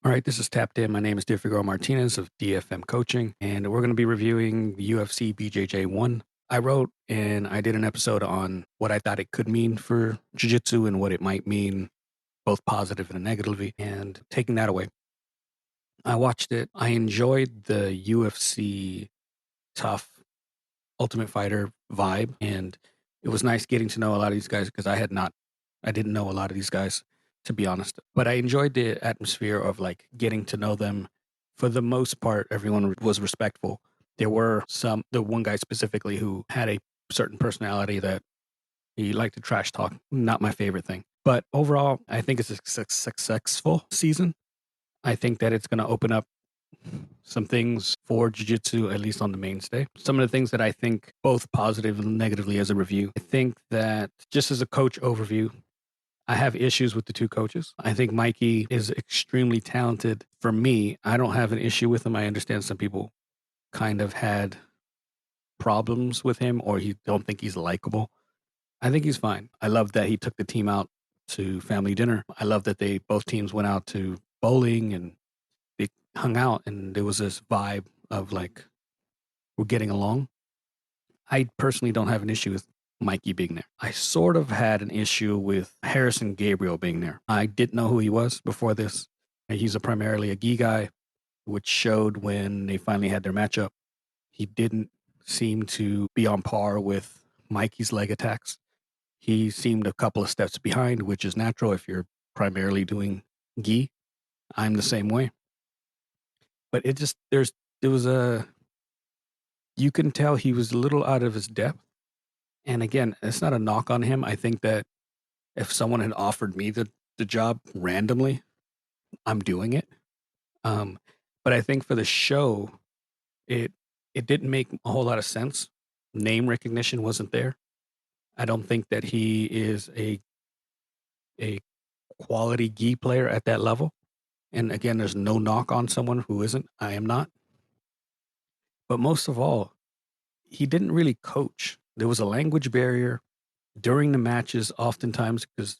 All right, this is Tapped In. My name is Figueroa-Martinez of DFM Coaching, and we're going to be reviewing the UFC Bjj 1. I wrote and I did an episode on what I thought it could mean for Jiu-Jitsu and what it might mean, both positive and negatively, and taking that away. I watched it. I enjoyed the UFC tough Ultimate Fighter vibe, and it was nice getting to know a lot of these guys because I didn't know a lot of these guys, to be honest. But I enjoyed the atmosphere of like getting to know them. For the most part, everyone was respectful. There were the one guy specifically who had a certain personality that he liked to trash talk. Not my favorite thing. But overall, I think it's a successful season. I think that it's going to open up some things for jiu-jitsu, at least on the mainstay. Some of the things that I think both positive and negatively as a review. I think that just as a coach overview, I have issues with the two coaches. I think Mikey is extremely talented. For me, I don't have an issue with him. I understand some people kind of had problems with him or he don't think he's likable. I think he's fine. I love that he took the team out to family dinner. I love that both teams went out to bowling and they hung out and there was this vibe of like we're getting along. I personally don't have an issue with Mikey being there. I sort of had an issue with Harrison Gabriel being there. I didn't know who he was before this. He's primarily a gi guy, which showed when they finally had their matchup. He didn't seem to be on par with Mikey's leg attacks. He seemed a couple of steps behind, which is natural if you're primarily doing gi. I'm the same way. But you can tell he was a little out of his depth. And again, it's not a knock on him. I think that if someone had offered me the job randomly, I'm doing it. Um, but I think for the show, it it didn't make a whole lot of sense. Name recognition wasn't there. I don't think that he is a quality gi player at that level. And again, there's no knock on someone who isn't. I am not. But most of all, he didn't really coach. There was a language barrier during the matches, oftentimes because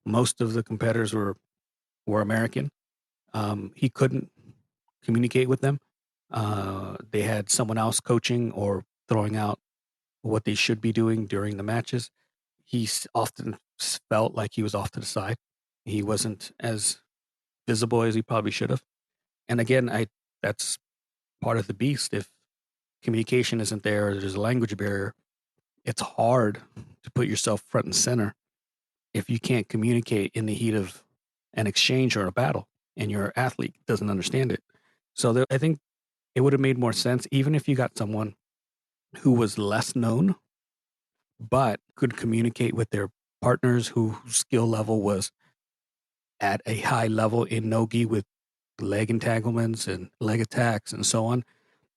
most of the competitors were American. He couldn't communicate with them. They had someone else coaching or throwing out what they should be doing during the matches. Often felt like he was off to the side. He wasn't as visible as he probably should have. And again, that's part of the beast. If communication isn't there, or there's a language barrier, it's hard to put yourself front and center if you can't communicate in the heat of an exchange or a battle and your athlete doesn't understand it. So I think it would have made more sense, even if you got someone who was less known, but could communicate with their partners whose skill level was at a high level in no-gi with leg entanglements and leg attacks and so on,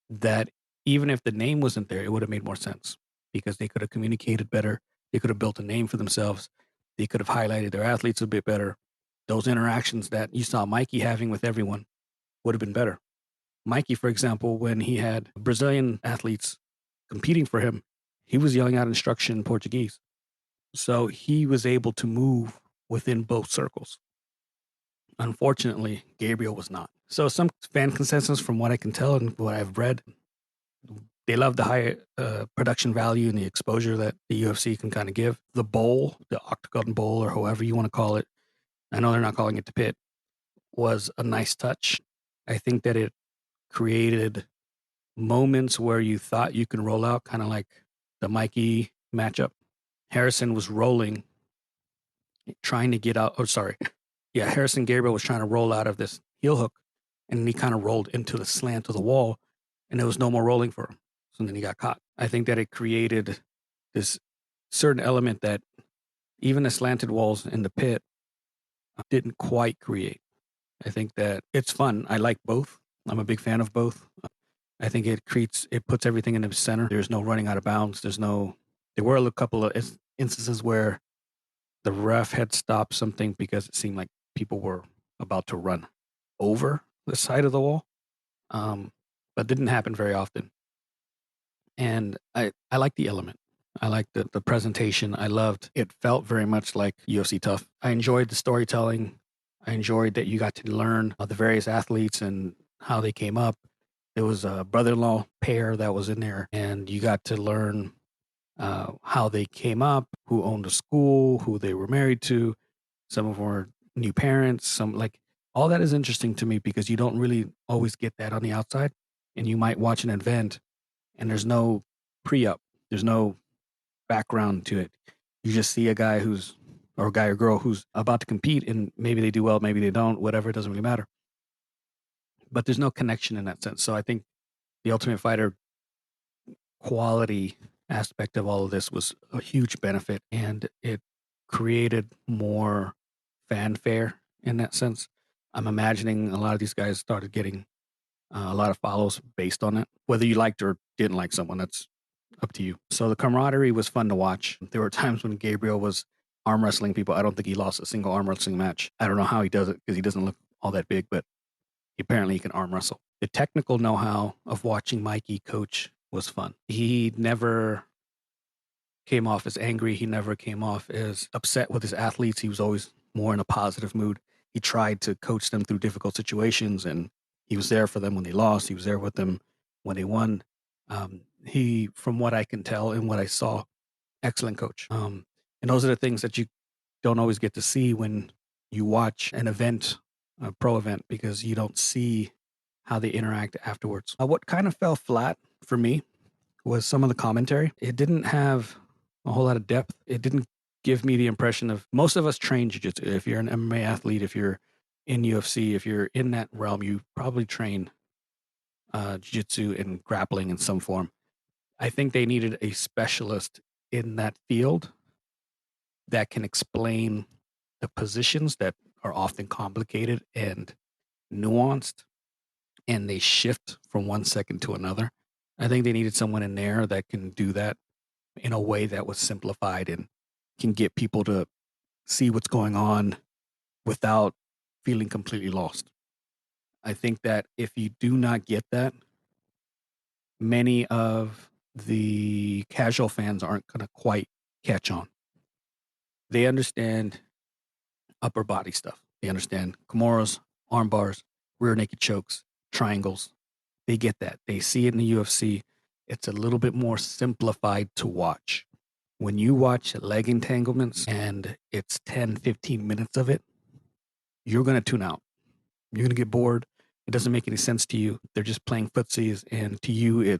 that even if the name wasn't there, it would have made more sense because they could have communicated better. They could have built a name for themselves. They could have highlighted their athletes a bit better. Those interactions that you saw Mikey having with everyone would have been better. Mikey, for example, when he had Brazilian athletes competing for him, he was yelling out instruction in Portuguese. So he was able to move within both circles. Unfortunately, Gabriel was not. So some fan consensus from what I can tell and what I've read, they love the high production value and the exposure that the UFC can kind of give. The bowl, the Octagon Bowl or however you want to call it, I know they're not calling it the pit, was a nice touch. I think that it created moments where you thought you could roll out, kind of like the Mikey matchup. Harrison was rolling, trying to get out. Oh, sorry. Yeah, Harrison Gabriel was trying to roll out of this heel hook, and he kind of rolled into the slant of the wall, and there was no more rolling for him. So then he got caught. I think that it created this certain element that even the slanted walls in the pit didn't quite create. I think that it's fun. I like both. I'm a big fan of both. I think it puts everything in the center. There's no running out of bounds. There were a couple of instances where the ref had stopped something because it seemed like people were about to run over the side of the wall. But didn't happen very often. And I like the element. I like the presentation. I loved it. Felt very much like UFC Tough. I enjoyed the storytelling. I enjoyed that you got to learn the various athletes and how they came up. There was a brother-in-law pair that was in there, and you got to learn how they came up, who owned the school, who they were married to. Some of them were new parents. Some like all that is interesting to me because you don't really always get that on the outside. And you might watch an event and there's no pre-up, there's no background to it. You just see a guy who's or a guy or girl who's about to compete, and maybe they do well, maybe they don't, whatever. It doesn't really matter. But there's no connection in that sense. So I think the Ultimate Fighter quality aspect of all of this was a huge benefit, and it created more fanfare in that sense. I'm imagining a lot of these guys started getting a lot of follows based on it. Whether you liked or didn't like someone, that's up to you. So the camaraderie was fun to watch. There were times when Gabriel was arm wrestling people. I don't think he lost a single arm wrestling match. I don't know how he does it because he doesn't look all that big, but apparently he can arm wrestle. The technical know-how of watching Mikey coach was fun. He never came off as angry. He never came off as upset with his athletes. He was always more in a positive mood. He tried to coach them through difficult situations, and he was there for them when they lost. He was there with them when they won. He, from what I can tell and what I saw, excellent coach. And those are the things that you don't always get to see when you watch an event, a pro event, because you don't see how they interact afterwards. What kind of fell flat for me was some of the commentary. It didn't have a whole lot of depth. It didn't give me the impression of most of us train jiu-jitsu. If you're an MMA athlete, if you're in UFC, if you're in that realm, you probably train jiu-jitsu and grappling in some form. I think they needed a specialist in that field that can explain the positions that are often complicated and nuanced, and they shift from one second to another. I think they needed someone in there that can do that in a way that was simplified and can get people to see what's going on without feeling completely lost. I think that if you do not get that, many of the casual fans aren't going to quite catch on. They understand upper body stuff. They understand kimuras, arm bars, rear naked chokes, triangles. They get that. They see it in the UFC. It's a little bit more simplified to watch. When you watch leg entanglements and it's 10, 15 minutes of it, you're going to tune out. You're going to get bored. It doesn't make any sense to you. They're just playing footsies. And to you,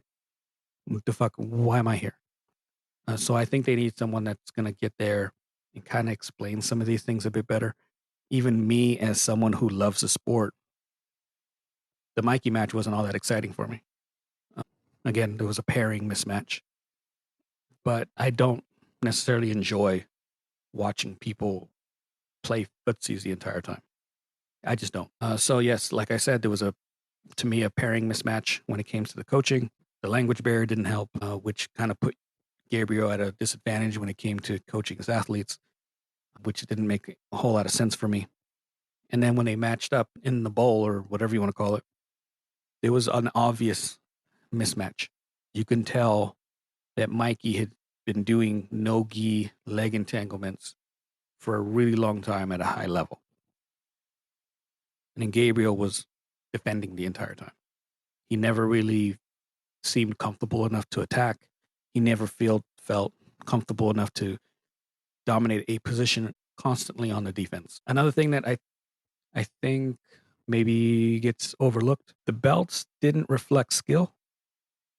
what the fuck, why am I here? So I think they need someone that's going to get there and kind of explain some of these things a bit better. Even me, as someone who loves the sport, the Mikey match wasn't all that exciting for me. Again, there was a pairing mismatch, but I don't necessarily enjoy watching people play footsies the entire time. I just don't. So yes, like I said, there was to me, a pairing mismatch when it came to the coaching. The language barrier didn't help, which kind of put Gabriel at a disadvantage when it came to coaching his athletes, which didn't make a whole lot of sense for me. And then when they matched up in the bowl or whatever you want to call it, there was an obvious mismatch. You can tell that Mikey had been doing no-gi leg entanglements for a really long time at a high level. And then Gabriel was defending the entire time. He never really seemed comfortable enough to attack. He never felt comfortable enough to dominate a position constantly on the defense. Another thing that I think maybe gets overlooked, the belts didn't reflect skill.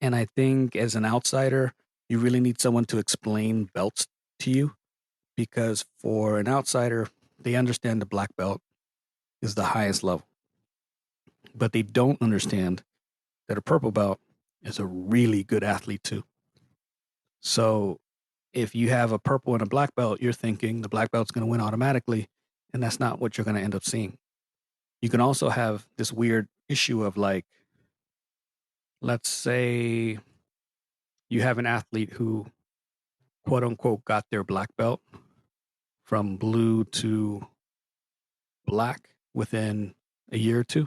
And I think as an outsider, you really need someone to explain belts to you, because for an outsider, they understand the black belt is the highest level, but they don't understand that a purple belt is a really good athlete too. So if you have a purple and a black belt, you're thinking the black belt's going to win automatically, and that's not what you're going to end up seeing. You can also have this weird issue of, like, let's say you have an athlete who, quote unquote, got their black belt from blue to black within a year or two.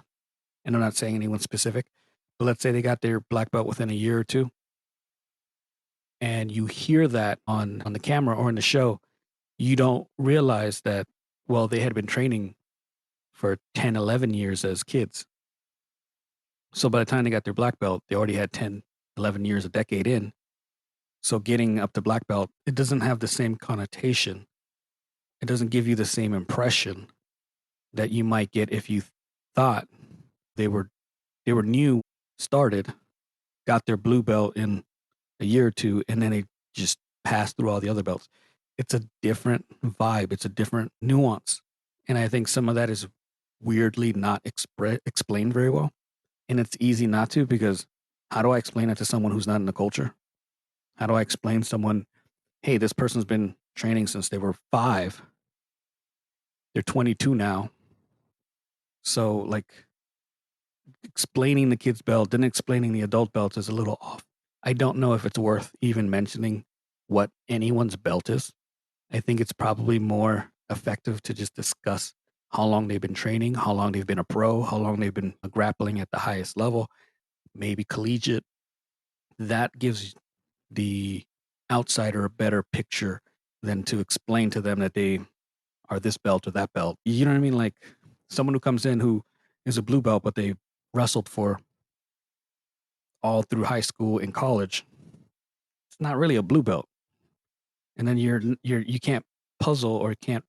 And I'm not saying anyone specific, but let's say they got their black belt within a year or two. And you hear that on the camera or in the show, you don't realize that, well, they had been training for 10, 11 years as kids. So by the time they got their black belt, they already had 10, 11 years, a decade in. So getting up to black belt, it doesn't have the same connotation. It doesn't give you the same impression that you might get if you thought they were new, started, got their blue belt in a year or two, and then they just passed through all the other belts. It's a different vibe. It's a different nuance. And I think some of that is weirdly not explained very well. And it's easy not to, because how do I explain it to someone who's not in the culture? How do I explain to someone, hey, this person's been training since they were 5. They're 22 now. So, like, explaining the kids' belt and explaining the adult belts is a little off. I don't know if it's worth even mentioning what anyone's belt is. I think it's probably more effective to just discuss how long they've been training, how long they've been a pro, how long they've been grappling at the highest level, maybe collegiate. That gives the outsider a better picture than to explain to them that they are this belt or that belt. You know what I mean? Like someone who comes in who is a blue belt, but they wrestled for all through high school and college. It's not really a blue belt. And then you can't puzzle or can't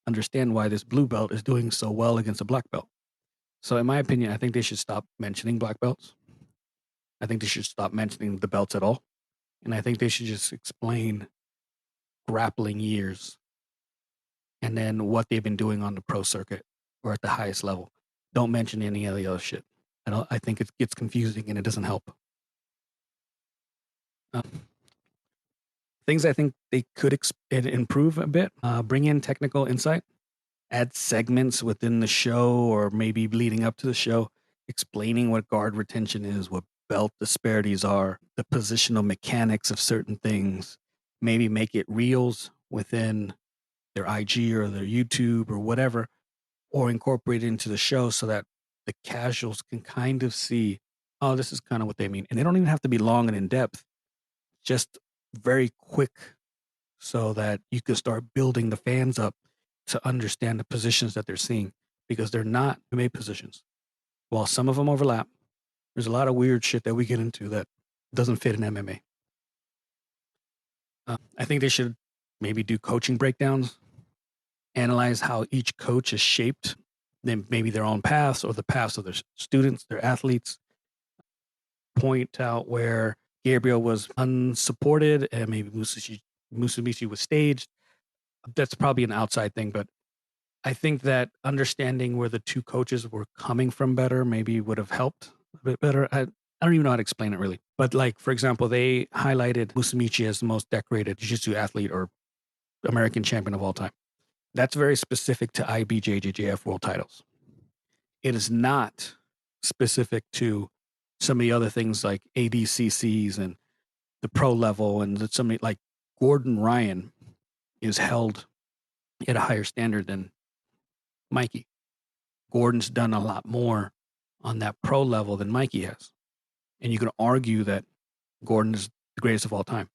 understand why this blue belt is doing so well against a black belt. So in my opinion, I think they should stop mentioning black belts. I think they should stop mentioning the belts at all. And I think they should just explain grappling years and then what they've been doing on the pro circuit or at the highest level. Don't mention any of the other shit. I think it gets confusing and it doesn't help. Things I think they could improve a bit, bring in technical insight, add segments within the show or maybe leading up to the show, explaining what guard retention is, what belt disparities are, the positional mechanics of certain things, maybe make it reels within their IG or their YouTube or whatever, or incorporate it into the show so that the casuals can kind of see, oh, this is kind of what they mean. And they don't even have to be long and in depth, just very quick so that you can start building the fans up to understand the positions that they're seeing because they're not MMA positions. While some of them overlap, there's a lot of weird shit that we get into that doesn't fit in MMA. I think they should maybe do coaching breakdowns, analyze how each coach is shaped, then maybe their own paths or the paths of their students, their athletes, point out where Gabriel was unsupported and maybe Musumeci was staged. That's probably an outside thing, but I think that understanding where the two coaches were coming from better maybe would have helped a bit better. I don't even know how to explain it really. But like, for example, they highlighted Musumeci as the most decorated jiu-jitsu athlete or American champion of all time. That's very specific to IBJJF world titles. It is not specific to some of the other things like ADCCs and the pro level and somebody like Gordon Ryan is held at a higher standard than Mikey. Gordon's done a lot more on that pro level than Mikey has. And you can argue that Gordon is the greatest of all time.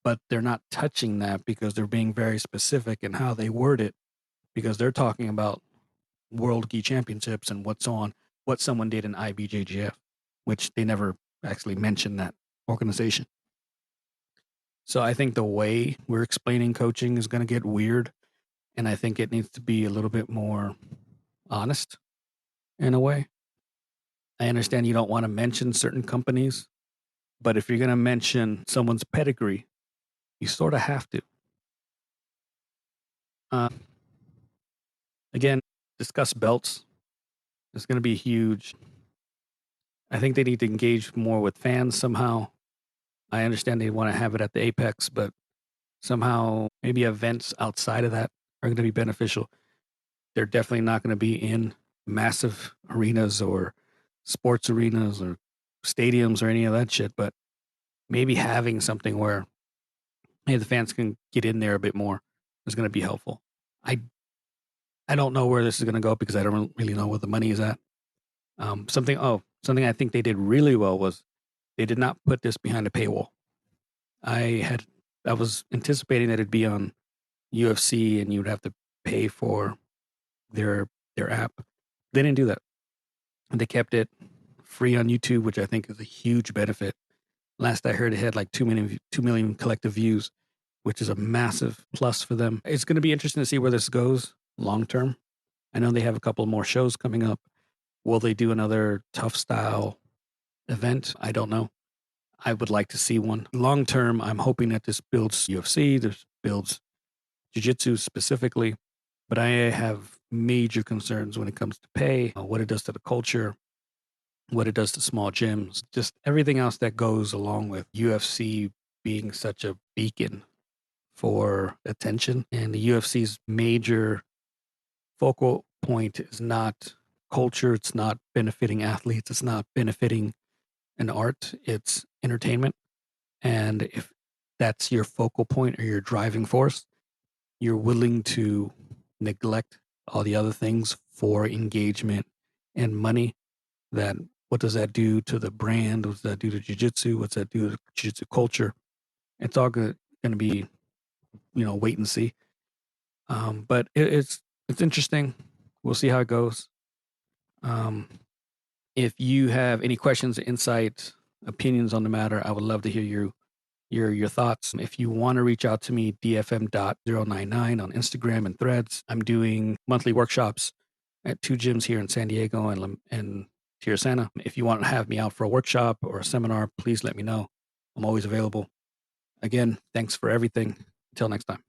But they're not touching that because they're being very specific in how they word it because they're talking about world gi championships and what someone did in IBJJF, which they never actually mentioned that organization. So I think the way we're explaining coaching is going to get weird. And I think it needs to be a little bit more honest in a way. I understand you don't want to mention certain companies, but if you're going to mention someone's pedigree, you sort of have to. Again, discuss belts. It's going to be huge. I think they need to engage more with fans somehow. I understand they want to have it at the Apex, but somehow maybe events outside of that are going to be beneficial. They're definitely not going to be in massive arenas or sports arenas or stadiums or any of that shit, but maybe having something where hey, the fans can get in there a bit more is going to be helpful. I don't know where this is going to go because I don't really know where the money is at. Something I think they did really well was they did not put this behind a paywall. I was anticipating that it'd be on UFC and you'd have to pay for their their app. They didn't do that. They kept it free on YouTube, which I think is a huge benefit. Last I heard, it had like 2 million collective views, which is a massive plus for them. It's going to be interesting to see where this goes long term. I know they have a couple more shows coming up. Will they do another tough style event? I don't know. I would like to see one. Long term, I'm hoping that this builds UFC, this builds Jiu-Jitsu specifically, but I have major concerns when it comes to pay, what it does to the culture, what it does to small gyms, just everything else that goes along with UFC being such a beacon for attention. And the UFC's major focal point is not culture, it's not benefiting athletes, it's not benefiting an art, it's entertainment. And if that's your focal point or your driving force, you're willing to neglect all the other things for engagement and money. That what does that do to the brand? What does that do to jiu-jitsu? What's that do to jiu-jitsu culture? It's all going to be, wait and see. But it's interesting. We'll see how it goes. If you have any questions, insights, opinions on the matter, I would love to hear your thoughts. If you want to reach out to me, dfm.099 on Instagram and Threads. I'm doing monthly workshops at 2 gyms here in San Diego and Tirisana. If you want to have me out for a workshop or a seminar, please let me know. I'm always available. Again, thanks for everything. Until next time.